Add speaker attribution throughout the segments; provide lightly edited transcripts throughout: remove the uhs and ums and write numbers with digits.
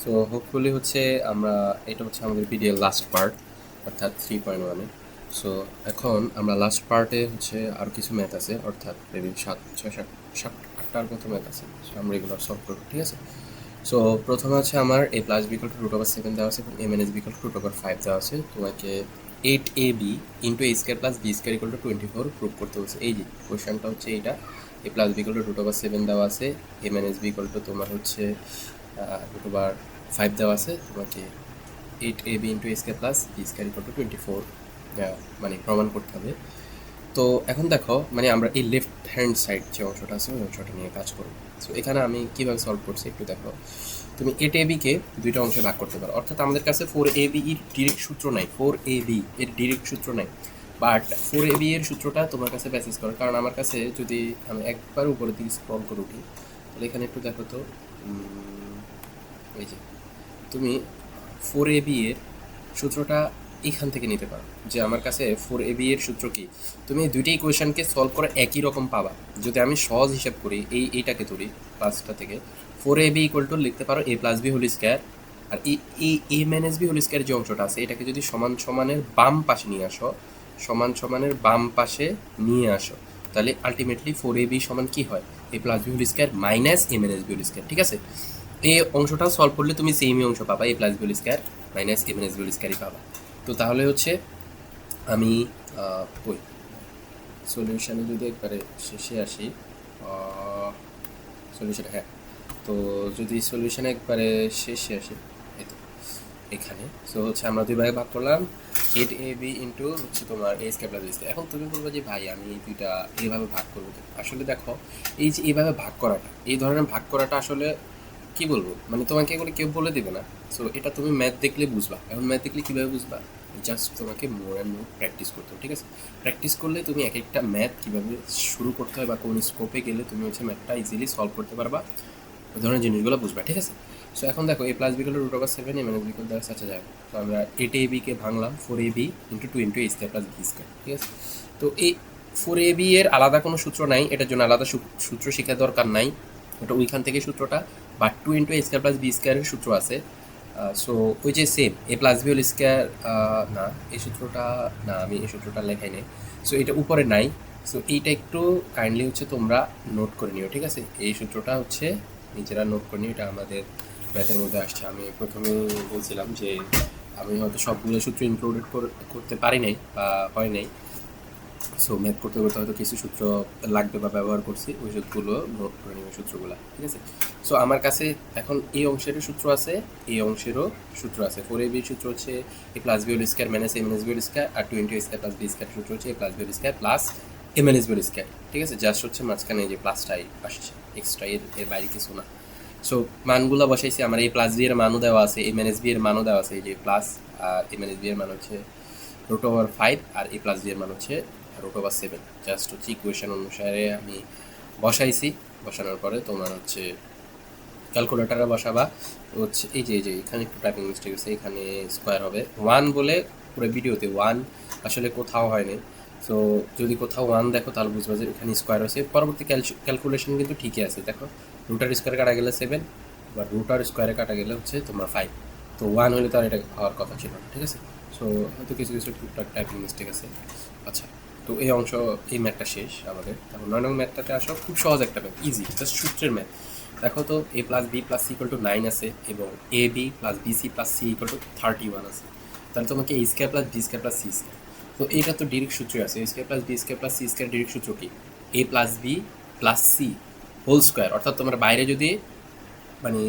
Speaker 1: So hopefully হচ্ছে আমরা এটা হচ্ছে আমাদের ভিডিওর লাস্ট পার্ট, অর্থাৎ 3.1-এ। সো এখন আমরা লাস্ট পার্টে হচ্ছে আরও কিছু ম্যাথ আছে, অর্থাৎ মেবি 7-8টার মতো ম্যাথ আছে। সো আমরা এগুলো সলভ করবো, ঠিক আছে? সো প্রথমে হচ্ছে আমার a plus b equal to √7 দেওয়া আছে এবং a minus b equal to √5 দেওয়া আছে। তোমাকে 8ab into a square plus b square equal two 24 prove করতে হচ্ছে। এই যে কোয়েশ্চেনটা হচ্ছে এইটা, a plus b equal to √7 দেওয়া আছে, a minus b equal to তোমার হচ্ছে √5 দেওয়া আছে। তোমাকে 8ab into a square plus b square equal two 24 মানে প্রমাণ করতে হবে। তো এখন দেখো, মানে আমরা এই লেফট হ্যান্ড সাইড যে অংশটা আছে ওই অংশটা নিয়ে কাজ করব। সো এখানে আমি কীভাবে সলভ করছি একটু দেখো। তুমি 8ab-কে দুইটা অংশে ভাগ করতে পারো, অর্থাৎ আমাদের কাছে 4ab এর ডিরেক্ট সূত্র নাই, 4ab এর ডিরেক্ট সূত্র নাই, বাট 4ab এর সূত্রটা তোমার কাছে বেসিস করো। কারণ আমার কাছে যদি আমি একবার উপরের দিকে স্ক্রল করে উঠি, তাহলে এখানে একটু দেখো তো, এই যে তুমি 4ab এর সূত্রটা এখান থেকে নিতে পারো, যে আমার কাছে 4ab এর সূত্র কি, তুমি এই দুইটা ইকুয়েশনকে সলভ করে একই রকম পাবা। যদি আমি সহজ হিসাব করি, এইটাকে ধরি পাঁচটা থেকে, 4ab ইকুয়াল টু লিখতে পারো a plus B whole square, আর এই a minus B whole square যে অংশটা আছে এটাকে যদি সমান সমানের বাম পাশে নিয়ে আসো, সমান সমানের বাম পাশে নিয়ে আসো, তাহলে আলটিমেটলি 4ab সমান কি হয়, a plus B whole square minus a minus B whole square, ঠিক আছে? এই অংশটা সলভ করলে তুমি সেমই অংশ পাবা, a plus B whole square minus a minus B whole স্কোয়ারই পাবা। তো তাহলে হচ্ছে আমি ওই সলিউশানে যদি একবারে শেষে আসি, সলিউশন, হ্যাঁ, তো যদি সলিউশানে একবারে শেষে আসি, এই তো এখানে। সো হচ্ছে আমরা দুই ভাগে ভাগ করলাম, 8ab ইন্টু হচ্ছে তোমার a square plus b square. এখন তুমি বলবো যে ভাই আমি এই দুইটা এইভাবে ভাগ করবো, আসলে দেখো এই যে এইভাবে ভাগ করাটা, এই ধরনের ভাগ করাটা আসলে কি বলবো, মানে তোমাকে এগুলো কেউ বলে দেবে না। সো এটা তুমি ম্যাথ দেখলে বুঝবা। এখন ম্যাথ দেখলে কীভাবে বুঝবা, জাস্ট তোমাকে মোর অ্যান্ড মোর প্র্যাকটিস করতে হবে, ঠিক আছে? প্র্যাকটিস করলে তুমি এক একটা ম্যাথ কীভাবে শুরু করতে হয় বা কোন স্কোপে গেলে তুমি হচ্ছে ম্যাথটা ইজিলি সলভ করতে পারবা, ওই ধরনের জিনিসগুলো বুঝবা, ঠিক আছে? সো এখন দেখো a plus B equal to √7, a minus B equal to আচ্ছা যাবে। তো আমরা 8ab-কে ভাঙলাম 4ab into 2 into a square plus b square, ঠিক আছে? তো এই 4ab এর আলাদা কোনো সূত্র নাই, এটার জন্য আলাদা সূত্র শেখার দরকার নাই, ওটা ওইখান থেকে সূত্রটা, but 2 into a square plus b স্কোয়ারের সূত্র আছে। সো ওই যে same a plus B whole square, না এই সূত্রটা, না আমি এই সূত্রটা লেখাই নেই, সো এটা উপরে নাই। সো এইটা একটু কাইন্ডলি হচ্ছে তোমরা নোট করে নিও, ঠিক আছে? এই সূত্রটা হচ্ছে নিজেরা নোট করে নিও, এটা আমাদের ম্যাথের মধ্যে আসছে। আমি প্রথমেই বলছিলাম যে আমি হয়তো সবগুলো সূত্র ইনক্লুডেড করতে পারি নাই বা হয় নাই, সো ম্যাথ করতে করতে হয়তো কিছু সূত্র লাগবে বা ব্যবহার করছি, ওই সূত্রগুলো নোট করে নিবে সূত্রগুলো, ঠিক আছে? সো আমার কাছে এখন এই অংশেরও সূত্র আছে, এই অংশেরও সূত্র আছে। 4ab সূত্র হচ্ছে a plus B whole square minus a minus B whole square, আর 2 into a square plus b square সূত্র হচ্ছে a plus B whole square plus a minus B whole square, ঠিক আছে? জাস্ট হচ্ছে মাঝখানে এই যে প্লাসটাই আসছে, এক্সট্রা, এর বাইরে কিছু না। সো মানগুলো বসাইছি, আমার এই প্লাস বি এর মানও দেওয়া আছে, এ মাইনাস বি এর মানও দেওয়া আছে, এই যে প্লাস, আর এ মাইনাস বি এর মান হচ্ছে √5, আর এ প্লাস বি এর মান হচ্ছে √7। জাস্ট হচ্ছে ইকুয়েশন অনুসারে আমি বসাইছি, বসানোর পরে তোমার হচ্ছে ক্যালকুলেটারে বসাবা, হচ্ছে এই যে এখানে একটু টাইপিং মিস্টেক আছে, এখানে স্কোয়ার হবে 1 বলে, পুরো ভিডিওতে 1 আসলে কোথাও হয়নি। সো যদি কোথাও 1 দেখো তাহলে বুঝবা যে এখানে স্কোয়ার হয়েছে। পরবর্তী ক্যালকুলেশন কিন্তু ঠিকই আছে, দেখো রুটার স্কোয়ারে কাটা গেলে 7, বা রুটার স্কোয়ারে কাটা গেলে হচ্ছে তোমার 5। তো 1 হলে তো আর এটা হওয়ার কথা ছিল না, ঠিক আছে? সো হয়তো কিছু কিছু টুকটাক টাইপিং মিস্টেক আছে। আচ্ছা, তো এই অংশ, এই ম্যাথটা শেষ আমাদের। তারপর 9 নং ম্যাথটাতে আসো, খুব সহজ একটা ম্যাথ, ইজি, জাস্ট সূত্রের ম্যাথ। দেখো তো a plus B plus C equal to 9 আছে এবং A B plus B C plus C equal to 31 আছে। তাহলে তোমাকে a square plus B square plus C square, তো এইটা তো ডিরেক্ট সূত্র আছে, a square plus B square plus C square direct সূত্র কি, a plus B plus C whole square, অর্থাৎ তোমার বাইরে যদি মানে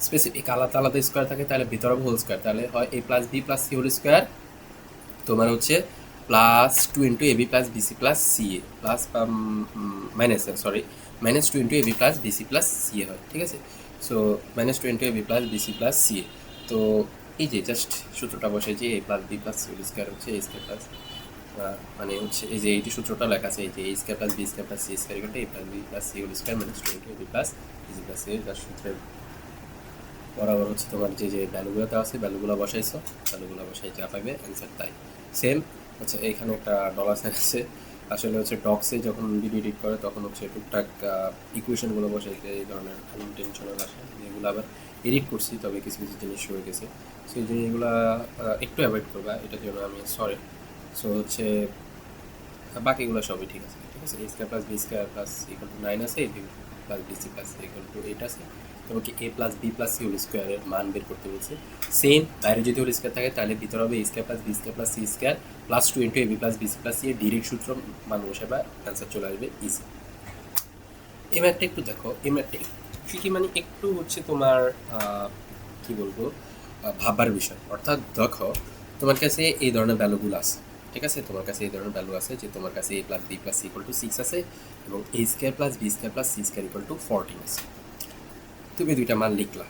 Speaker 1: স্পেসিফিক আলাদা আলাদা স্কোয়ার থাকে তাহলে ভিতরে হোল স্কোয়ার, তাহলে হয় a plus B plus C whole square তোমার হচ্ছে plus 2 into A B plus BC plus C A plus minus, sorry, minus 2 into A B plus BC plus C A হয়, ঠিক আছে? So minus 2 into A B plus BC plus C A. তো এই যে just সূত্রটা বসে যে A plus B plus C whole square হচ্ছে এ স্কোয়ার প্লাস, মানে হচ্ছে এই যে এইটি সূত্রটা লেখা আছে, এই যে A square plus B square plus C square equal to A plus B plus C whole square minus 2 into A B plus BC plus C A. Just সূত্রের বরাবর হচ্ছে তোমার যে ভ্যালুগুলো দেওয়া আছে ভ্যালুগুলো বসাইছো, ভ্যালুগুলো বসাই যা পাবে অ্যান্সার তাই সেম। আচ্ছা, এখানে একটা ডলার সাইন আছে, আসলে হচ্ছে ডক্সে যখন ভিডিও এডিট করে তখন হচ্ছে টুকটাক ইকুয়েশনগুলো বসাইতে এই ধরনের আনইনটেনশনাল আসে, যেগুলো আবার এডিট করছি, তবে কিছু কিছু জিনিস হয়ে গেছে। সো এই জিনিসগুলো একটু অ্যাভয়েড করবা, এটার জন্য আমি সরি। সো হচ্ছে বাকিগুলো সবই ঠিক আছে, ঠিক আছে। A square plus B square plus equal to 9 আছে, B plus BC plus equal to 8 আছে। তোমাকে A plus B plus C whole স্কোয়ারের মান বের করতে বলছে। সেম বাইরে যদি হোল স্কোয়ার থাকে তাহলে ভিতরে হবে A square plus B square plus C square plus 2 into A B plus BC plus C এর ডিরেক্ট সূত্র মান বসে বা অ্যান্সার চলে আসবে ইজি। এই ম্যাথটা একটু দেখো, এই ম্যাথটা ট্রিকি, মানে একটু হচ্ছে তোমার কি বলবো ভাববার বিষয়। অর্থাৎ দেখো তোমার কাছে এই ধরনের ভ্যালুগুলো আছে, ঠিক আছে। তোমার কাছে এই ধরনের ভ্যালু আছে যে তোমার কাছে A plus B plus C equal to 6 আছে এবং A square plus B square plus C square equal to 14 আছে। তুমি দুইটা মান লিখলা।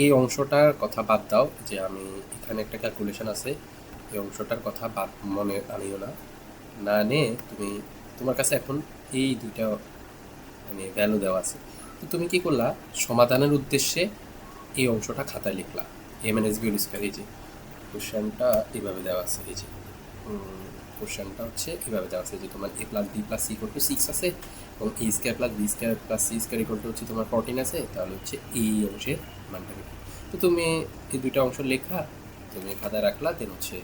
Speaker 1: এই অংশটার কথা বাদ দাও, যে আমি এখানে একটা ক্যালকুলেশন আছে, এই অংশটার কথা বাদ মনে আনিও না, না নে তুমি, তোমার কাছে এখন এই দুইটা মানে ভ্যালু দেওয়া আছে। তো তুমি কি করলা, সমাধানের উদ্দেশ্যে এই অংশটা খাতায় লিখলা। M N S B whole square, এই যে কোশ্চেনটা এভাবে দেওয়া আছে, এই যে কোশ্চেনটা হচ্ছে এভাবে দেওয়া আছে যে তোমার A plus B plus C equal to 6 আছে এবং A square plus B square plus C square equal to হচ্ছে তোমার 14 আছে, তাহলে হচ্ছে এই অংশের মানটা লেখা। তো তুমি এই দুইটা অংশ লেখা তুমি খাতায় রাখলা, দেন হচ্ছে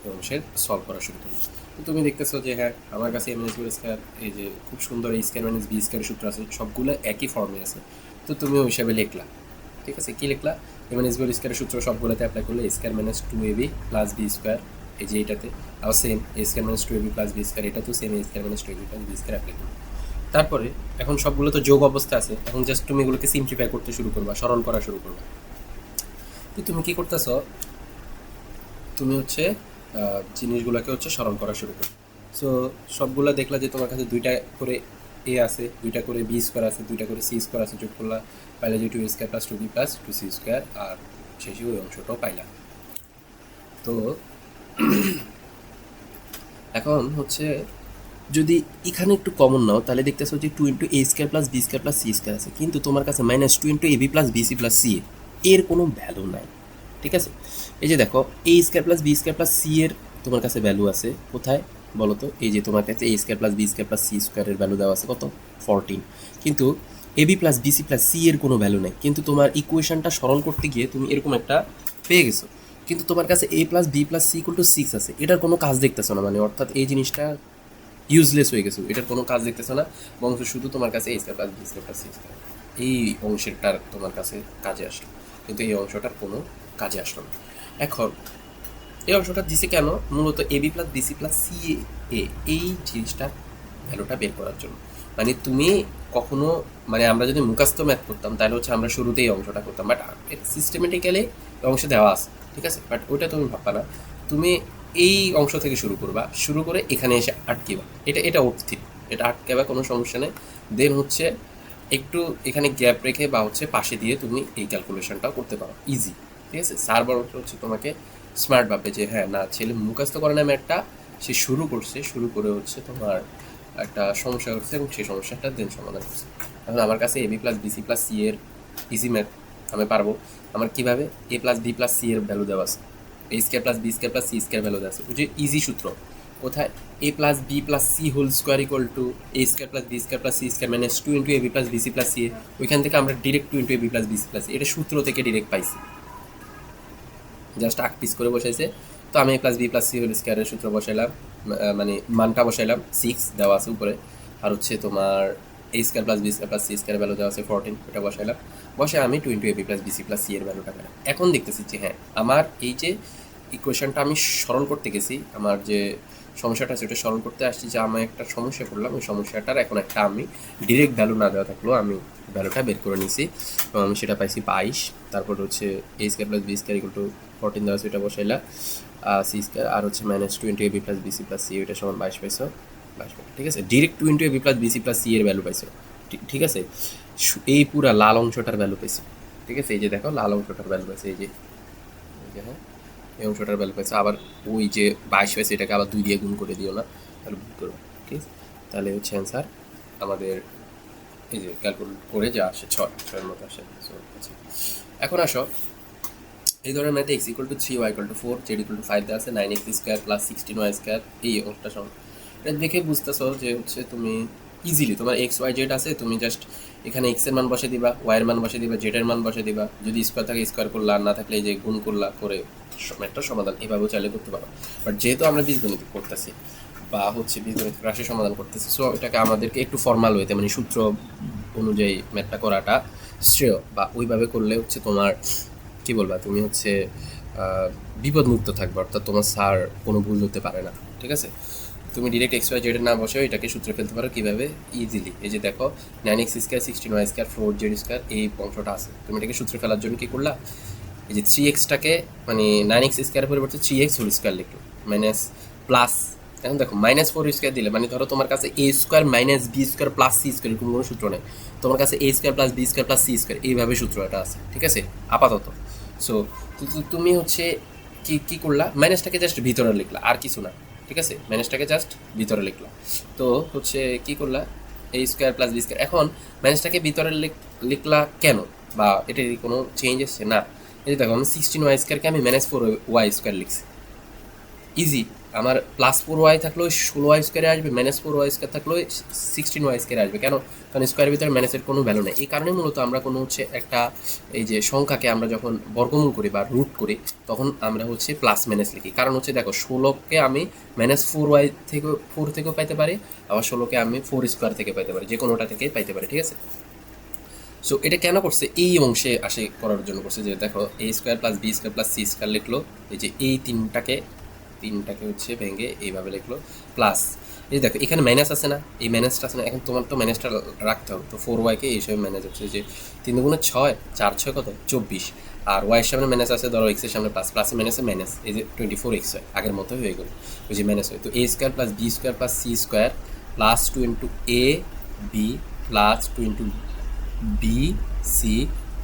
Speaker 1: এই অংশের সলভ করা শুরু করলো। তো তুমি দেখতেছো যে হ্যাঁ আমার কাছে M N S B square, এই যে খুব সুন্দর এই স্কোয়ার মাইনাস বি স্কোয়ার সূত্র আছে, সবগুলো একই ফর্মে আছে। তো তুমি ওই হিসাবে লিখলা, ঠিক আছে। কী লিখলা, এম এন এস বি স্কোয়ারের সূত্র সবগুলোতে অ্যাপ্লাই করলে A square minus 2ab plus B square, এই যে এইটাতে আবার same A square minus 2ab plus B square, এটা তো same A square minus 2ab plus B square apply করবে। তারপরে এখন সবগুলো তো যোগ অবস্থা আছে, এখন জাস্ট তুমি এগুলোকে সিম্পলিফাই করতে শুরু করবা, সরল করা শুরু করবা। তো তুমি কী করতেছ, তুমি হচ্ছে জিনিসগুলোকে হচ্ছে সরল করা শুরু করবে। সো সবগুলা দেখলা যে তোমার কাছে দুইটা করে এ আছে, দুইটা করে বি স্কোয়ার আছে, দুইটা করে সি স্কোয়ার আছে, যোগ করলা পাইলে যে 2a square plus 2b plus 2c square, আর শেষে ওই অংশটাও পাইলাম। তো এখন হচ্ছে যদি এখানে একটু কমন নাও তাহলে দেখতেছো যে 2 into A square plus B square plus C square আছে, কিন্তু তোমার কাছে minus 2 into A B plus BC plus C এর কোনো ভ্যালু নাই, ঠিক আছে। এই যে দেখো A square plus B square plus C এর তোমার কাছে ভ্যালু আছে কোথায় বলো তো, এই যে তোমার কাছে A square plus B square plus C স্কোয়ারের ভ্যালু দেওয়া আছে কত 14, কিন্তু A B plus BC plus C এর কোনো ভ্যালু নেই। কিন্তু তোমার ইকুয়েশনটা সরল করতে গিয়ে তুমি এরকম একটা পেয়ে গেছো, কিন্তু তোমার কাছে A plus B plus C equal to 6 আছে, এটার কোনো কাজ দেখতেছো না, মানে অর্থাৎ এই জিনিসটা ইউজলেস হয়ে গেছে, এটার কোনো কাজ দেখতেছো না, বরং শুধু তোমার কাছে A square plus B square plus C square এই অংশটার তোমার কাছে কাজে আসলো, কিন্তু এই অংশটার কোনো কাজে আসলো না। এখন এই অংশটা দিছে কেন, মূলত A B plus BC plus C A এই জিনিসটার ভ্যালুটা বের করার জন্য। মানে তুমি কখনো, মানে আমরা যদি মুখস্থ ম্যাথ করতাম তাহলে হচ্ছে আমরা শুরুতেই এই অংশটা করতাম, বাট সিস্টেমেটিক্যালি অংশ দেওয়া আছে, ঠিক আছে। বাট ওইটা তুমি ভাববা না, তুমি এই অংশ থেকে শুরু করবা, শুরু করে এখানে এসে আটকিবা, এটা অর্থিক, এটা আটকাবা কোনো সমস্যা নেই। দেন হচ্ছে একটু এখানে গ্যাপ রেখে বা হচ্ছে পাশে দিয়ে তুমি এই ক্যালকুলেশনটাও করতে পারো ইজি, ঠিক আছে। স্যার বরং হচ্ছে তোমাকে স্মার্ট ভাববে যে হ্যাঁ না ছেলে মুখস্থ করে না ম্যাথটা, সে শুরু করছে, শুরু করে হচ্ছে তোমার একটা সমস্যা হচ্ছে এবং সেই সমস্যাটা দেন সমাধান করছে। এখন আমার কাছে A B plus BC plus C এর ইজি ম্যাথ আমি পারবো। আমার কীভাবে, A plus B plus C এর ভ্যালু দেওয়া আছে, A square plus B square plus C square value দেওয়া আছে, ওই যে ইজি সূত্র কোথায়, A plus B plus C whole square equal to A square plus B square plus C square minus 2 into A B plus BC plus C, ওইখান থেকে আমরা direct 2 into A B plus BC plus C, এটা সূত্র থেকে direct পাইছি, just আগ piece করে বসাইছে। তো আমি A plus B plus C whole স্কোয়ারের সূত্র বসাইলাম, মানে মানটা বসাইলাম 6 দেওয়া আছে উপরে, আর হচ্ছে তোমার A square plus B square plus C square value দেওয়া আছে 14, ওটা বসাইলাম, বসে আমি 2 into A B plus BC plus C এর ভ্যালুটা পেলাম। এখন দেখতেছি যে হ্যাঁ আমার এই যে ইকুয়েশনটা আমি সরল করতে গেছি, আমার যে সমস্যাটা আছে ওটা সরল করতে আসছি, যে আমি একটা সমস্যা পড়লাম, ওই সমস্যাটার এখন একটা আমি ডিরেক্ট ভ্যালু না দেওয়া থাকলেও আমি ভ্যালুটা বের করে নিছি এবং আমি সেটা পাইছি 22। তারপর হচ্ছে A square plus B square equal to 14 দেওয়া আছে, ওইটা বসাইলা সি স্কোয়ার, আর হচ্ছে minus 2 into A B plus BC plus C, ওইটা সমান 22 পাইছো, 22 পাইছো, ঠিক আছে। Direct 2 into A B plus BC plus C এর ভ্যালু পাইছো, ঠিক আছে। এই পুরা লাল অংশটার ভ্যালু পাইছো, ঠিক আছে। এই যে দেখো লাল অংশটার ভ্যালু পাইছে, এই যে হ্যাঁ এই অংশটার ভ্যালু পাইছে। আবার ওই যে 22 পাইছে এটাকে আবার 2 দিয়ে গুণ করে দিও না, তাহলে ভুল করবো, ঠিক আছে। তাহলে হচ্ছে অ্যান্সার আমাদের এই যে ক্যালকুলেট করে যা আসে 6 মতো আসে। এখন আসো এই ধরনের ম্যাথে X equal to 3 Y equal to 4 Z equal to 5 দেওয়া আছে 9x square plus 16y square, এই অংশটা সমান। এটা দেখে বুঝতেছো যে হচ্ছে তুমি ইজিলি তোমার এক্স ওয়াই জেড আছে, তুমি জাস্ট এখানে এক্স এর মান বসে দিবা, ওয়াই এর মান বসে দিবা, জেড এর মান বসে দিবা, যদি স্কোয়ার থাকে স্কোয়ার করলা, আর না থাকলে এই যে গুণ করলা করে একটা সমাধান এভাবেও চাইলে করতে পারো। বাট যেহেতু আমরা বীজগণিত করতেছি বা হচ্ছে বীজগণিত রাশি সমাধান করতেছি, সো এটাকে আমাদেরকে একটু ফর্মাল হইতে মানে সূত্র অনুযায়ী ম্যাথটা করাটা শ্রেয়, বা ওইভাবে করলে হচ্ছে তোমার কি বলবা, তুমি হচ্ছে বিপদমুক্ত থাকবে, অর্থাৎ তোমার স্যার কোনো ভুল হতে পারে না। ঠিক আছে, তুমি ডিরেক্ট এক্স ওয়াই জেডের না বসেও এটাকে সূত্রে ফেলতে পারো কীভাবে, ইজিলি। এই যে দেখো 9x² 16y² 4z² এই অংশটা আছে, তুমি এটাকে সূত্রে ফেলার জন্য কী করলা, এই যে 3xটাকে মানে 9x² পরিবর্তে 3x² লিখলো, মাইনাস প্লাস, এখন দেখো -4 দিলে মানে ধরো তোমার কাছে a² -b² প্লাস c² এরকম কোনো সূত্র নেই, তোমার কাছে a² + b² + c² এইভাবে সূত্রটা আছে। ঠিক আছে, আপাতত। সো তুমি হচ্ছে কি কি করলা, মাইনাসটাকে জাস্ট ভিতরে লিখলা, আর কিছু না। ঠিক আছে, মাইনাসটাকে জাস্ট ভিতরে লিখলা, তো হচ্ছে কি করলা, a² + b²। এখন মাইনাসটাকে ভিতরে লিখলা কেন, বা এটার কোনো চেঞ্জ এসছে না? এই যে দেখো আমি 16y² আমি -4y² লিখছি, ইজি। আমার +4y থাকলেও 16y² আসবে, -4y² থাকলেও 16y² আসবে। কেন? কারণ স্কোয়ারের ভিতরে মাইনাসের কোনো ভ্যালু নেই। এই কারণে মূলত আমরা কোনো হচ্ছে একটা এই যে সংখ্যাকে আমরা যখন বর্গমূল করি বা রুট করি, তখন আমরা হচ্ছে প্লাস মাইনাস লিখি। কারণ হচ্ছে দেখো 16কে আমি -4y থেকে 4 থেকেও পাইতে পারি, আবার 16কে আমি 4² থেকে পাইতে পারি, যে কোনোটা থেকে পাইতে পারি। ঠিক আছে, সো এটা কেন করছে, এই অংশে আসে করার জন্য করছে, যে দেখো a² + b² + c² লিখলো, এই যে এই তিনটাকে হচ্ছে ভেঙে এইভাবে লিখলো, প্লাস এই যে দেখো এখানে মাইনাস আছে না, এই মাইনাসটা আছে না, এখন তোমার তো মাইনাসটা রাখতে হবে, তো 4y এই হিসেবে মাইনাস হচ্ছে, যে 3 × 6 4 6 কত 24, আর ওয়াই এর সামনে মাইনাস আছে, ধরো এক্স এর সামনে প্লাস, প্লাসে মাইনাসে মাইনাস, এই যে 24x হয়, আগের মতোই হয়ে গেল, ওই যে মাইনাস হয়। তো a² + b² + c² + 2 × a b + 2 × b c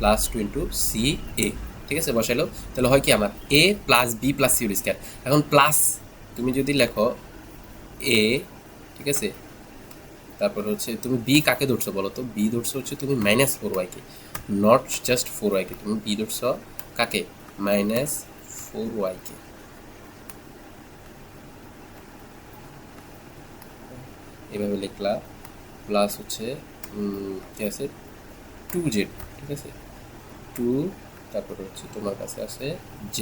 Speaker 1: + 2 × c a। ঠিক আছে, বসাইলো, তাহলে হয় কি আমার a + b + c²। এখন প্লাস তুমি যদি লেখো a, ঠিক আছে, তারপর হচ্ছে তুমি b কাকে ধরছো বলো তো, b ধরছো হচ্ছে তুমি -4y K, not just 4y কে, তুমি b ধরছো কাকে, -4y কে। এভাবে লিখলা, প্লাস হচ্ছে কি আছে 2z। ঠিক আছে, 2, তারপর হচ্ছে তোমার কাছে আছে z।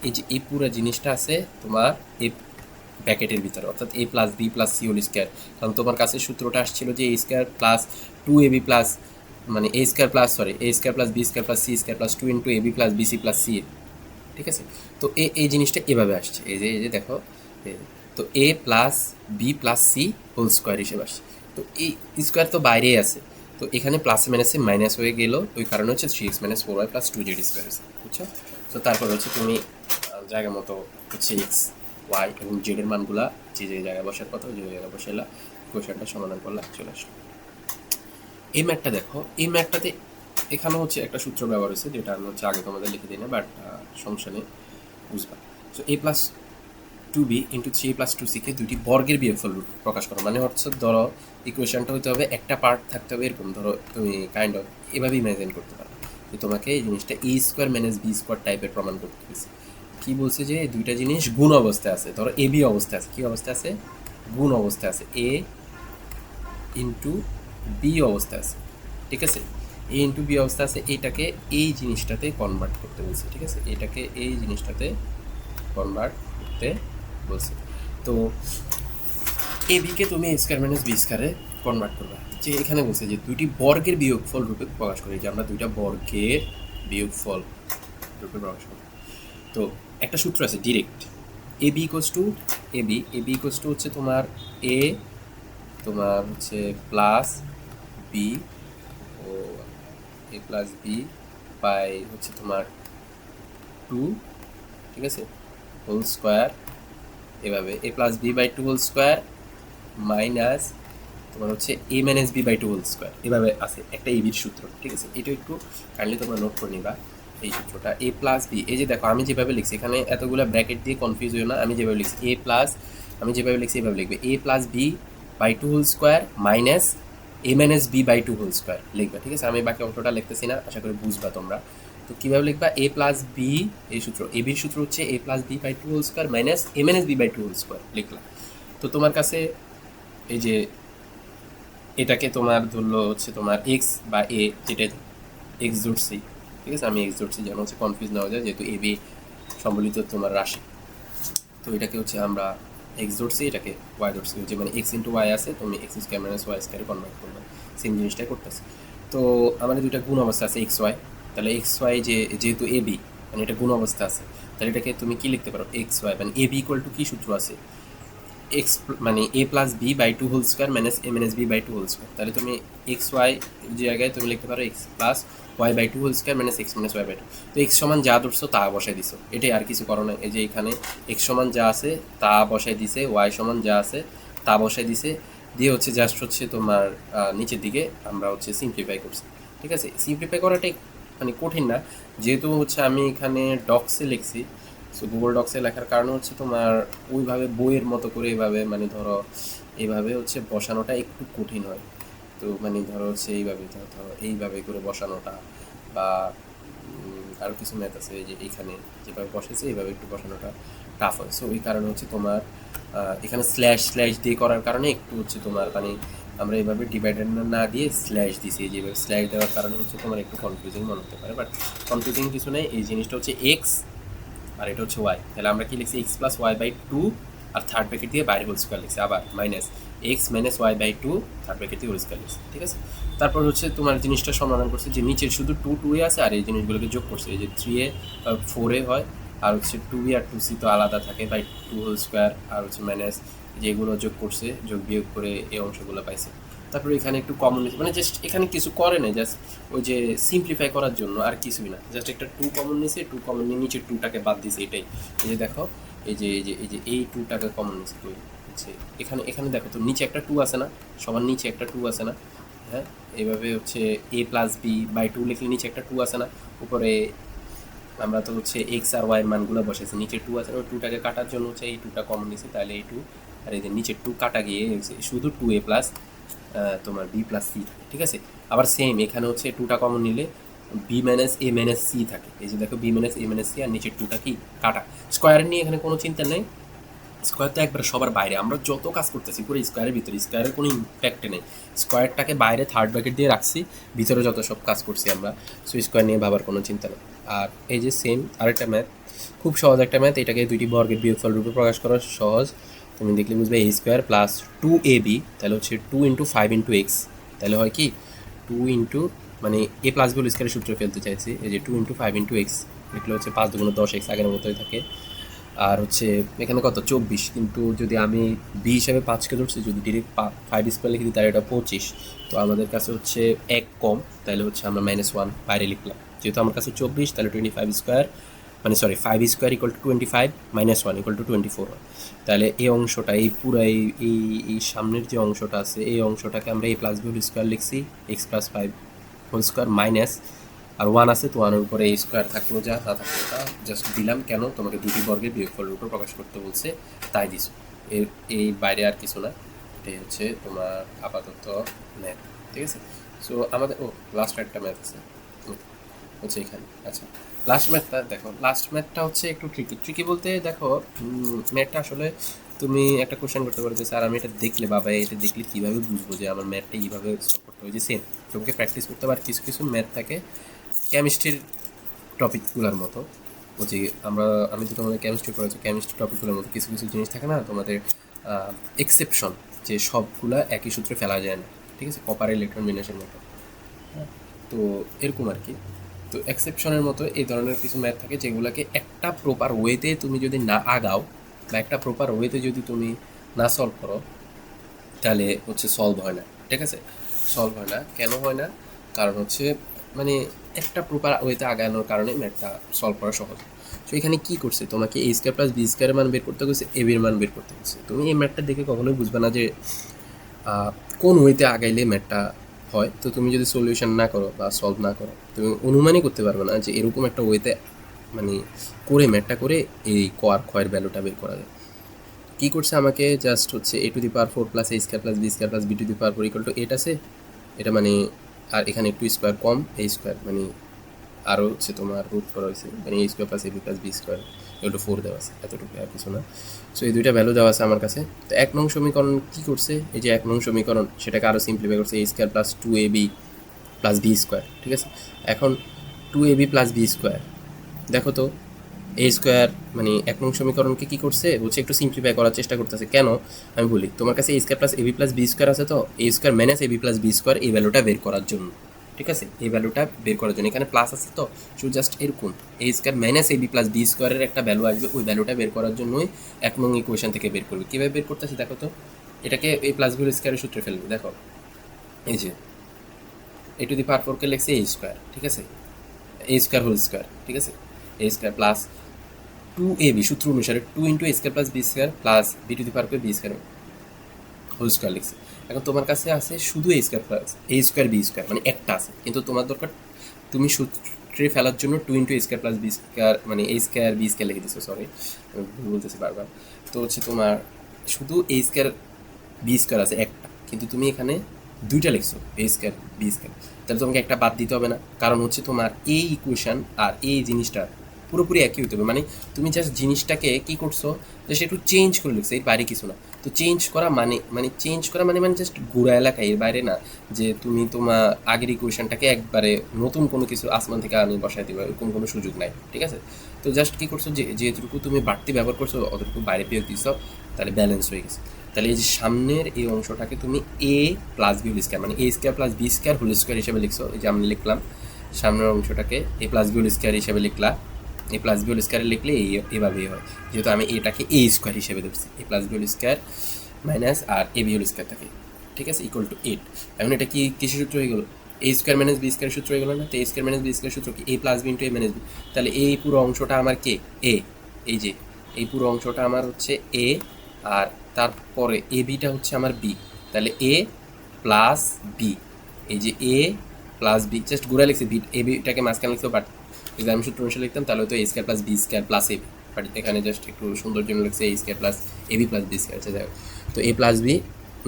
Speaker 1: এই যে এই পুরো জিনিসটা আছে তোমার এই ব্র্যাকেটের ভিতরে, অর্থাৎ a + b + c²। কারণ তোমার কাছে সূত্রটা আসছিল যে a² + 2ab প্লাস মানে a² + b² + c² + 2 × ab + bc + c। ঠিক আছে, তো এই জিনিসটা এভাবে আসছে, এই যে দেখো, তো a + b + c² হিসেবে আসছে। তো এই স্কোয়ার তো বাইরেই আছে, তো এখানে প্লাসে মাইনাসে মাইনাস হয়ে গেল, ওই কারণে হচ্ছে 3x - 4y + 2z² আছে, বুঝছো? তো তারপর হচ্ছে তুমি জায়গা মতো হচ্ছে এক্স ওয়াই এবং জেডের মানগুলা যে যে জায়গায় বসার কথা ওই জায়গায় বসাইলা, কোয়েশনটা সমাধান করলা, চলে আসলো। এই ম্যাথটা দেখো, এই ম্যাথটাতে এখানে হচ্ছে একটা সূত্র ব্যবহার হয়েছে, যেটা আমি হচ্ছে আগে তোমাদের লিখে দিই না, বাট সমস্যা নেই, বুঝবা। So a + 2b × 3a + 2c কে দুইটি বর্গের বিয়োগফল প্রকাশ করো, মানে হচ্ছে ধরো ইকুয়েশনটা হতে হবে একটা পার্ট থাকতে হবে এরকম, ধরো তুমি কাইন্ড অফ এভাবে ইমাজিন করতে পারো যে তোমাকে এই জিনিসটা a² - b² টাইপের প্রমাণ করতে হয়েছে। কি বলছে যে দুইটা জিনিস গুণ অবস্থায় আছে, ধরো এ বি অবস্থায় আছে, কি অবস্থায় আছে, গুণ অবস্থায় আছে, a × b অবস্থায় আছে। ঠিক আছে, a × b অবস্থা আছে, এইটাকে এই জিনিসটাতে কনভার্ট করতে বলছে। ঠিক আছে, এটাকে এই জিনিসটাতে কনভার্ট করতে বলছে। তো এ বিকে তুমি a² - b² কনভার্ট করবে, যে এখানে বলছে যে দুইটি বর্গের বিয়োগফল রূপে প্রকাশ করি, যে আমরা দুইটা বর্গের বিয়োগফল রূপে প্রকাশ করি। তো একটা সূত্র আছে direct, A B equals to হচ্ছে তোমার এ, তোমার হচ্ছে প্লাস বি, ও a + b বাই হচ্ছে তোমার 2, ঠিক আছে, হোল স্কোয়ার, এভাবে a + b by 2 whole square minus তোমার হচ্ছে a - b by 2 whole square, এভাবে আছে একটা এবির সূত্র। ঠিক আছে, এটা একটু কাইন্ডলি তোমরা নোট করে নিবা এই সূত্রটা। a + b, এই যে দেখো আমি যেভাবে লিখছি, এখানে এতগুলো ব্র্যাকেট দিয়ে কনফিউজ হইও না, আমি যেভাবে লিখছি আমি যেভাবে লিখছি এভাবে লিখবে a + b by 2 whole square minus a - b by 2 whole square লিখবে। ঠিক আছে, আমি বাকি অঙ্কটা লিখতেছি না, আশা করি বুঝবা তোমরা। তো কীভাবে লিখবা, a + b, এই সূত্র এ বির সূত্র হচ্ছে a + b by 2 whole square minus a - b by 2 whole square লিখলাম। তো তোমার কাছে এই যে এটাকে তোমার ধরলো হচ্ছে তোমার এক্স বা এ যেটা এক্স ধরছি, ঠিক আছে, আমি এক্স ধরছি যেন হচ্ছে কনফিউজ না হয়ে যায়, যেহেতু এ বি সম্বলিত তোমার রাশি। তো এটাকে হচ্ছে আমরা এক্স ধরছি, এটাকে ওয়াই ধরছি, যে মানে এক্স ইন্টু ওয়াই আছে, তুমি এক্স স্কোয়ার মাইনাস ওয়াই স্কোয়ারে কনভার্ট করবে, সেম জিনিসটাই করতেছে। তো আমাদের দুইটা গুণ অবস্থা আছে এক্স ওয়াই, তাহলে এক্স ওয়াই যেহেতু এ বি মানে এটা গুণ অবস্থা আছে, তাহলে এটাকে তুমি কি লিখতে পারো, এক্স ওয়াই মানে এ বি ইকুয়াল টু কী সূত্র আছে, এক্স মানে A plus B by two whole square minus A minus B by two whole square. তাহলে তুমি এক্স ওয়াই জায়গায় তুমি লিখতে পারো X plus Y by two whole square minus X minus Y by two. তো X সমান যা ধরছো তা বসাই দিছো, এটাই, আর কিছু করো না। এই যে এখানে এক্স সমান যা আছে তা বসাই দিছে, ওয়াই সমান যা আছে তা বসাই দিছে, দিয়ে হচ্ছে জাস্ট হচ্ছে তোমার নিচের দিকে আমরা হচ্ছে সিম্পলিফাই করছি। ঠিক আছে, সিম্পলিফাই করাটাই মানে কঠিন না, যেহেতু হচ্ছে আমি এখানে ডক্সে লিখছি। সো গুগল ডক্সে লেখার কারণে হচ্ছে তোমার ওইভাবে বইয়ের মতো করে এইভাবে মানে ধরো এইভাবে হচ্ছে বসানোটা একটু কঠিন হয়। তো মানে ধরো হচ্ছে এইভাবে ধরো এইভাবে করে বসানোটা বা আরও কিছু ম্যাথ আছে এই যে এইখানে যেভাবে বসেছে এইভাবে একটু বসানোটা টাফ হয়। সো ওই কারণে হচ্ছে তোমার এখানে স্ল্যাশ স্ল্যাশ দিয়ে করার কারণে একটু হচ্ছে তোমার মানে আমরা এইভাবে ডিভাইডার না দিয়ে স্ল্যাশ দিছি, যেভাবে স্ল্যাশ দেওয়ার কারণে হচ্ছে তোমার একটু কনফিউজিং মনে হতে পারে, বাট কনফিউজিং কিছু নেই। এই জিনিসটা হচ্ছে এক্স আর এটা হচ্ছে ওয়াই, তাহলে আমরা কি লিখছি X plus Y by two, আর থার্ড ব্র্যাকেট দিয়ে বাইরে হোল স্কোয়ার লিখছি, আবার minus X minus Y by two, third bracket দিয়ে হোল স্কোয়ার লিখছি। ঠিক আছে, তারপর হচ্ছে তোমার জিনিসটা সমাধান করছে যে নিচের শুধু টু টু এ আছে, আর এই জিনিসগুলোকে যোগ করছে, এই যে থ্রি এ ফোর এ হয়, আর হচ্ছে টু বি আর টু সি তো আলাদা থাকে বাই টু হোল স্কোয়ার, আর হচ্ছে মাইনাস যেগুলো যোগ করছে যোগ বিয়োগ করে এই অংশগুলো পাইছে। তারপরে এখানে একটু কমন মানে জাস্ট এখানে কিছু করে না, জাস্ট ওই যে সিম্পলিফাই করার জন্য, আর কিছুই না, জাস্ট একটা টু কমন নিয়েছে, টু কমন নিয়ে নিচে টুটাকে বাদ দিয়েছে, এটাই। এই যে দেখো এই টুটাকে কমন নিয়েছে, তো হচ্ছে এখানে এখানে দেখো তো নিচে একটা টু আছে না, সবার নিচে একটা টু আছে না, হ্যাঁ, এইভাবে হচ্ছে এ প্লাস বি বাই টু লিখলে নিচে একটা টু আছে না, উপরে আমরা তো হচ্ছে এক্স আর ওয়াই এর মানগুলো বসেছি, নিচে টু আছে, ওই টুটাকে কাটার জন্য হচ্ছে এই টুটা কমন নিয়েছে, তাহলে এই টু আর এই যে নিচের টু কাটা গিয়ে শুধু টু এ প্লাস তোমার বি প্লাস সি থাকে। ঠিক আছে, আবার সেম এখানে হচ্ছে টুটা কমন নিলে B minus A minus C থাকে, এই যে দেখো B minus A minus C, আর নিচের টুটা কি কাটা। স্কোয়ার নিয়ে এখানে কোনো চিন্তা নেই, স্কোয়ার তো একবার সবার বাইরে, আমরা যত কাজ করতেছি পুরো স্কোয়ারের ভিতরে, স্কোয়ারের কোনো ইম্প্যাক্ট নেই, স্কোয়ারটাকে বাইরে থার্ড ব্র্যাকেট দিয়ে রাখছি, ভিতরে যত সব কাজ করছি আমরা, সো স্কোয়ার নিয়ে ভাবার কোনো চিন্তা নেই। আর এই যে সেম আরেকটা ম্যাথ, খুব সহজ একটা ম্যাথ, এটাকে দুইটি বর্গের বিয়োগফল রূপে প্রকাশ করা সহজ, তুমি দেখলে বুঝবে A square plus two A B, তাহলে হচ্ছে two into five into X, তাহলে হয় কি টু ইন্টু মানে এ প্লাস বি হোল স্কোয়ারের সূত্র ফেলতে চাইছি, এই যে two into five into X লিখলে হচ্ছে পাঁচ দুগুণ দশ এক্স আগের মতোই থাকে, আর হচ্ছে এখানে কত 24, কিন্তু যদি আমি বি হিসাবে 5কে ধরছি, যদি ডিরেক্ট 5 স্কোয়ার লিখে দিই তাহলে এটা 25, তো আমাদের কাছে হচ্ছে এক কম, তাহলে হচ্ছে আমরা -1 বাইরে লিখলাম, যেহেতু আমার কাছে 24, তাহলে 25 স্কোয়ার মানে sorry 5 square equal two 25 -1 equal to 24 হয়। তাহলে এই অংশটা এই পুরো এই সামনের যে অংশটা আছে এই অংশটাকে আমরা A plus B whole square লিখছি, X plus 5 whole square minus, আর ওয়ান আছে তো ওয়ানের উপরে এই স্কোয়ার থাকলো যা না থাকলো তা, জাস্ট দিলাম কেন তোমাকে দুটি বর্গের বিয়োগফলের উপর প্রকাশ করতে বলছে তাই দিছো, এর এই বাইরে আর কিছু না, এটাই হচ্ছে তোমার আপাতত ম্যাথ। ঠিক আছে, সো আমাদের লাস্ট একটা ম্যাথ আছে হচ্ছে এখানে। আচ্ছা, লাস্ট ম্যাথটা দেখো, লাস্ট ম্যাথটা হচ্ছে একটু ট্রিকি, ট্রিকি বলতে দেখো ম্যাথটা আসলে তুমি একটা কোশ্চেন করতে পারো যে স্যার আমি এটা দেখলে বাবা এটা দেখলে কীভাবে বুঝবো যে আমার ম্যাথটা এইভাবে সলভ করতে হবে, যে সেম তোমাকে প্র্যাকটিস করতে হবে। আর কিছু কিছু ম্যাথ থাকে কেমিস্ট্রির টপিকগুলোর মতো, যে আমি তো তোমাদের কেমিস্ট্রি করেছি, কেমিস্ট্রি টপিকগুলোর মতো কিছু কিছু জিনিস থাকে না তোমাদের এক্সেপশন, যে সবগুলা একই সূত্রে ফেলা যায় না। ঠিক আছে, কপার ইলেকট্রন বিন্যাসের মতো, তো এরকম আর কি। তো এক্সেপশনের মতো এই ধরনের কিছু ম্যাথ থাকে যেগুলোকে একটা প্রপার ওয়েতে তুমি যদি না আগাও বা একটা প্রপার ওয়েতে যদি তুমি না সলভ করো তাহলে হচ্ছে সলভ হয় না। ঠিক আছে, সলভ হয় না, কেন হয় না? কারণ হচ্ছে মানে একটা প্রপার ওয়েতে আগানোর কারণে ম্যাথটা সলভ করা সহজ। তো এখানে কি করছে, তোমাকে এ স্কোয়ার প্লাস বি স্কোয়ারের মান বের করতে গেছে, এ বির মান বের করতে গেছে। তুমি এই ম্যাথটা দেখে কখনোই বুঝবে না যে কোন ওয়েতে আগাইলে ম্যাথটা হয়। তো তুমি যদি সলিউশন না করো বা সলভ না করো তুমি অনুমানই করতে পারবে না যে এরকম একটা ওয়েতে মানে করে ম্যাথটা করে এই ক আর ক্ষয়ের ভ্যালুটা বের করা যায়। কী করছে আমাকে জাস্ট হচ্ছে A to the power 4 plus A square plus B square plus B two the power 4 equal to 8 আছে, এটা মানে আর এখানে একটু স্কোয়ার কম, এই স্কোয়ার মানে আরও হচ্ছে তোমার রুট করা হয়েছে, মানে A square plus AB plus B square equal to 4 দেওয়া আছে, এতটুকু আর কিছু না। সো এই দুইটা ভ্যালু দেওয়া আছে আমার কাছে। তো 1 নং সমীকরণ কী করছে, এই যে 1 নং সমীকরণ সেটাকে আরও সিম্পলিফাই করছে, A square plus 2ab plus B square, ঠিক আছে। এখন 2ab প্লাস বি স্কোয়ার, দেখো তো এ স্কোয়ার মানে 1 নং সমীকরণকে কী করছে হচ্ছে একটু সিম্পলিফাই করার চেষ্টা করতেছে। কেন আমি বলি, তোমার কাছে A square plus AB plus B square আছে, তো A square minus AB plus B square এই ভ্যালুটা বের করার জন্য, ঠিক আছে। এই ভ্যালুটা বের করার জন্য এখানে প্লাস আছে, তো শুধু জাস্ট এরকম A square minus AB plus B স্কোয়ারের একটা ভ্যালু আসবে, ওই ভ্যালুটা বের করার জন্যই 1 নং ইকুয়েশন থেকে বের করবে। কীভাবে বের করতেছি দেখো তো, এটাকে এই প্লাস বি স্কোয়ারের সূত্রে ফেলবে। দেখো এই যে এ টু দি পাওয়ার 4কে লিখছে এ স্কোয়ার, ঠিক আছে, এ স্কোয়ার হোল স্কোয়ার, ঠিক আছে, এ স্কোয়ার প্লাস 2ab সূত্র অনুসারে 2 into A square plus B square plus B two the power B square whole square লিখছে। এখন তোমার কাছে আছে শুধু A square plus A square B square, মানে একটা আছে, কিন্তু তোমার দরকার তুমি সূত্রে ফেলার জন্য 2 into A square plus B square মানে এ স্কোয়ার বি স্কোয়ার লিখে দিচ্ছ, সরি আমি বলতেছি বারবার। তো হচ্ছে তোমার শুধু এ স্কোয়ার বি স্কোয়ার আছে একটা, কিন্তু তুমি এখানে দুইটা লিখছো এ স্কোয়ার বি স্কোয়ার, তাহলে তোমাকে একটা বাদ দিতে হবে না, কারণ হচ্ছে তোমার এই ইকুয়েশন আর এই জিনিসটা পুরোপুরি একই হতে হবে। মানে তুমি জাস্ট জিনিসটাকে কী করছো, জাস্ট একটু চেঞ্জ করে লিখছো, এর বাইরে কিছু না। তো চেঞ্জ করা মানে চেঞ্জ করা মানে জাস্ট গোড়া এলাকা, এর বাইরে না যে তুমি তোমার আগের ইকুয়েশনটাকে একবারে নতুন কোনো কিছু আসমান থেকে আনি বসাই দিবে, এরকম কোনো সুযোগ নাই, ঠিক আছে। তো জাস্ট কী করছো, যেটুকু তুমি বাড়তি ব্যবহার করছো অতটুকু বাইরে পেয়ে দিচ্ছ, তাহলে ব্যালেন্স হয়ে গেছে। তাহলে এই যে সামনের এই অংশটাকে তুমি A plus B whole square মানে A square plus B square whole square হিসেবে লিখছো। এই যে আমি লিখলাম সামনের অংশটাকে A plus B whole square হিসেবে লিখলাম, এ প্লাস বি হোল স্কোয়ারে লিখলে এভাবেই হয়, যেহেতু আমি এটাকে এ স্কোয়ার হিসেবে ধরছি, A plus B whole square minus আর এ বি হোল স্কোয়ার থাকে, ঠিক আছে, ইকুয়াল টু 8। এখন এটা কি কিসের সূত্র হয়ে গেলো, এ স্কোয়ার মাইনাস বি স্কোয়ার সূত্র হয়ে গেলো না। তো A square minus B square সূত্র কি, এ plus B into A minus B, তাহলে এই পুরো অংশটা আমার কে এ, এই যে এই পুরো অংশটা আমার হচ্ছে এ, আর তারপরে এ বিটা হচ্ছে আমার বি, তাহলে এ প্লাস বি, এই যে এ প্লাস বি জাস্ট ঘুরে লিখছি, বি এ বিটাকে মাঝখানে লিখতে, বাট যদি আমি সূত্র অনুসারে লিখতাম তাহলে তো A square plus B square plus A B, but এখানে জাস্ট একটু সুন্দর জন্য লিখছে A square plus A B plus B square, আচ্ছা যাই হোক। তো A plus B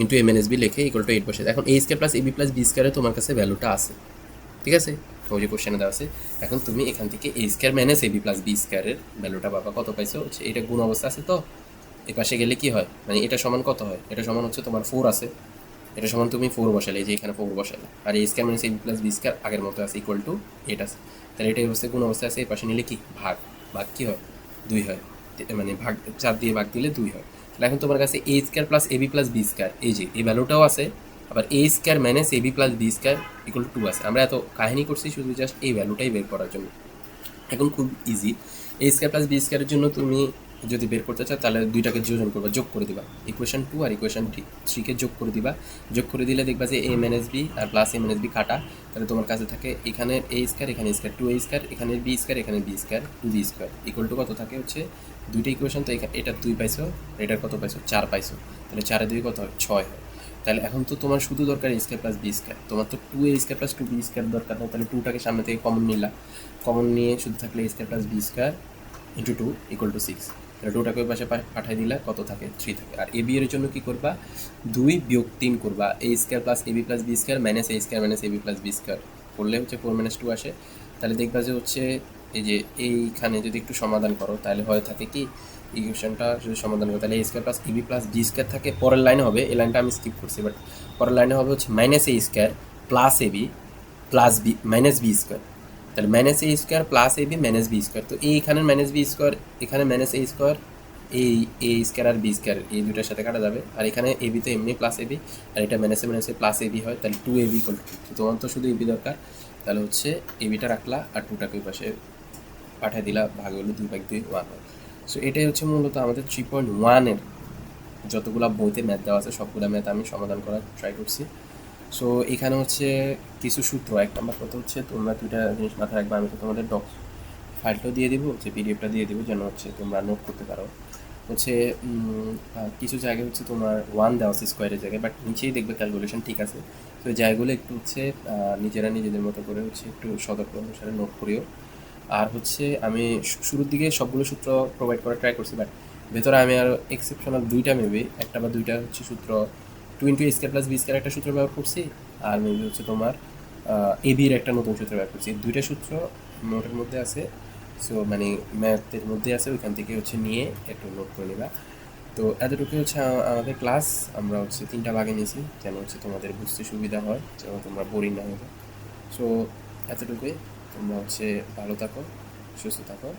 Speaker 1: into A minus B লিখে ইকুয়াল টু 8 বসে। এখন A square plus A B plus B স্কোয়ারে তোমার কাছে ভ্যালুটা আছে, ঠিক আছে, ওই যে কোশ্চেনে দেওয়া আছে। এখন তুমি এখান থেকে এ square minus A B plus B স্কোয়ারের ভ্যালুটা পাবা, কত পাইছো হচ্ছে এটা গুণ অবস্থা আছে, তো এই পাশে গেলে কি হয়, মানে এটা সমান কত হয়, এটা সমান হচ্ছে তোমার 4 আছে, এটা সমান তুমি 4 বসালে, এই যে এখানে 4 বসালে, আর এই square minus A B plus B square আগের মতো আছে ইকুয়াল টু 8 আছে। তাহলে এটাই হচ্ছে কোন অবস্থা আছে, এই পাশে নিলে কি ভাগ, ভাগ কি হয় 2 হয়, মানে ভাগ 4 দিয়ে ভাগ দিলে 2 হয়। তাহলে এখন তোমার কাছে A square plus A B plus B square, এই যে এই ভ্যালুটাও আছে, আবার A square minus A B plus B square equal to 2 আছে। আমরা এত কাহিনী করছি শুধু জাস্ট এই ভ্যালুটাই বের করার জন্য। এখন খুব ইজি, এ স্কোয়ার প্লাস বি স্কোয়ারের জন্য তুমি যদি বের করতে চাও তাহলে দুইটাকে যোজন করবা, যোগ করে দিবা, ইকুয়েশন 2 আর ইকুয়েশন 3কে যোগ করে দিবা। যোগ করে দিলে দেখবা যে এ মাইনাস বি আর প্লাস এ মাইনাস বি কাটা, তাহলে তোমার কাছে থাকে এখানে এ স্কোয়ার, এখানে স্কোয়ার, 2 এ স্কোয়ার, এখানে বি স্কোয়ার, এখানে B square, 2 B square equal to কত থাকে হচ্ছে দুইটা ইকুয়েশন, তো এটা 2 পাইছো, এটার কত পাইছো 4 পাইছো, তাহলে 4 এ 2 কত হয় 6 হয়। তাহলে এখন তো তোমার শুধু দরকার এ স্কোয়ার প্লাস বি স্কোয়ার, তোমার তো 2 A square plus 2 B square দরকার না, তাহলে 2টাকে সামনে থেকে কমন নিলা, কমন নিয়ে শুধু থাকলে A square plus B square into 2 equal to 6, তাহলে 2টাকে ওই পাশে পাঠিয়ে দিলে কত থাকে 3 থাকে। আর এ বি এর জন্য কী করবা, 2 বিয়োগ 3 করবা, A square plus A B plus B square minus A square minus A B plus B square করলে হচ্ছে 4 মাইনাস 2 আসে। তাহলে দেখবা যে হচ্ছে এই যে এইখানে যদি একটু সমাধান করো তাহলে হয়ে থাকে কি, ইকুয়েশনটা যদি সমাধান করো তাহলে এ square plus A B plus B square থাকে, পরের লাইনে হবে, এই লাইনটা আমি স্কিপ করছি, বাট পরের লাইনে হবে হচ্ছে minus A square plus A B plus B minus B square, তাহলে minus A square plus A B minus B square. তো এইখানে মাইনাস বি স্কোয়ার, এখানে মাইনাস এ স্কোয়ার, এই এ স্কোয়ার আর বি স্কোয়ার এই দুটার সাথে কাটা যাবে, আর এখানে এ বি তো এমনি প্লাস এ বি, আর এটা মাইনাসে মাইনাসে প্লাস এ বি হয়, তাহলে 2 এ বি ইকুয়াল টু 2। তোমার তো শুধু এ বি দরকার, তাহলে হচ্ছে এ বিটা রাখলা আর 2টাকে ওই পাশে পাঠিয়ে দিলা, ভাগ হলো 2/2 1 হয়। সো এটাই হচ্ছে মূলত আমাদের 3.1-এর যতগুলো বইতে ম্যাথ দেওয়া আছে সবগুলো ম্যাথ আমি সমাধান করার ট্রাই করছি। সো এখানে হচ্ছে কিছু সূত্র, এক নাম্বার কথা হচ্ছে তোমরা দুইটা জিনিস মাথায় রাখবে, আমি তো তোমাদের ফাইলটাও দিয়ে দিব, যে পিডিএফটা দিয়ে দিব যেন হচ্ছে তোমরা নোট করতে পারো। হচ্ছে কিছু জায়গায় হচ্ছে তোমার 1 দেওয়া আছে স্কোয়ারের জায়গায়, বাট নিচেই দেখবে ক্যালকুলেশন ঠিক আছে, তো এই জায়গাগুলো একটু হচ্ছে নিজেরা নিজেদের মতো করে হচ্ছে একটু সতর্ক অনুসারে নোট করিও। আর হচ্ছে আমি শুরুর দিকে সবগুলো সূত্র প্রোভাইড করার ট্রাই করছি, বাট ভেতরে আমি আরও এক্সেপশনাল দুইটা মেবি, একটা বা দুইটা হচ্ছে সূত্র 2 into A square plus B square একটা সূত্র ব্যবহার করছি, আর মেবি হচ্ছে তোমার এ বির একটা নতুন সূত্র ব্যবহার করছি। দুইটা সূত্র নোটের মধ্যে আছে, সো মানে ম্যাথের মধ্যে আছে, ওইখান থেকে হচ্ছে নিয়ে একটু নোট করে নিবা। তো এতটুকুই হচ্ছে আমাদের ক্লাস। আমরা হচ্ছে 3টা ভাগে নিয়েছি যেন হচ্ছে তোমাদের বুঝতে সুবিধা হয়, যেন তোমরা বোরিং না হবে। সো এতটুকুই। তোমরা হচ্ছে ভালো থাকো, সুস্থ থাকো।